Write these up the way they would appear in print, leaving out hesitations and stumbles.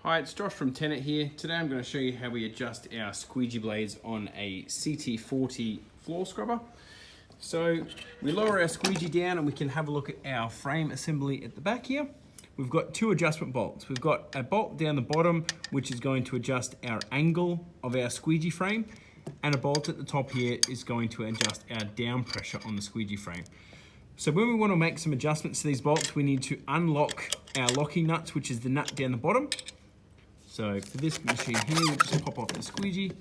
Hi, it's Josh from Tenet here. Today I'm going to show you how we adjust our squeegee blades on a CT40 floor scrubber. So we lower our squeegee down and we can have a look at our frame assembly at the back here. We've got two adjustment bolts. We've got a bolt down the bottom which is going to adjust our angle of our squeegee frame, and a bolt at the top here is going to adjust our down pressure on the squeegee frame. So when we want to make some adjustments to these bolts, we need to unlock our locking nuts, which is the nut down the bottom. So for this machine here, we just pop off the squeegee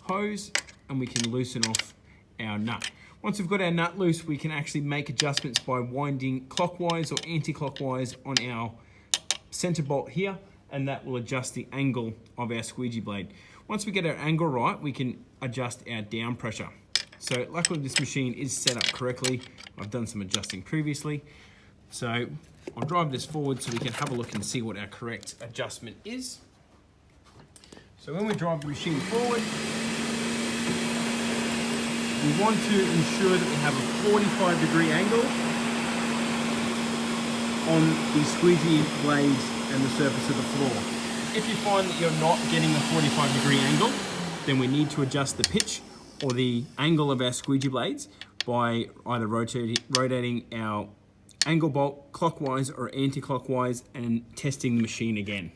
hose and we can loosen off our nut. Once we've got our nut loose, we can actually make adjustments by winding clockwise or anti-clockwise on our center bolt here, and that will adjust the angle of our squeegee blade. Once we get our angle right, we can adjust our down pressure. So luckily this machine is set up correctly. I've done some adjusting previously. So I'll drive this forward so we can have a look and see what our correct adjustment is. So when we drive the machine forward, we want to ensure that we have a 45-degree angle on the squeegee blades and the surface of the floor. If you find that you're not getting a 45-degree angle, then we need to adjust the pitch or the angle of our squeegee blades by either rotating our angle bolt clockwise or anti-clockwise and testing the machine again.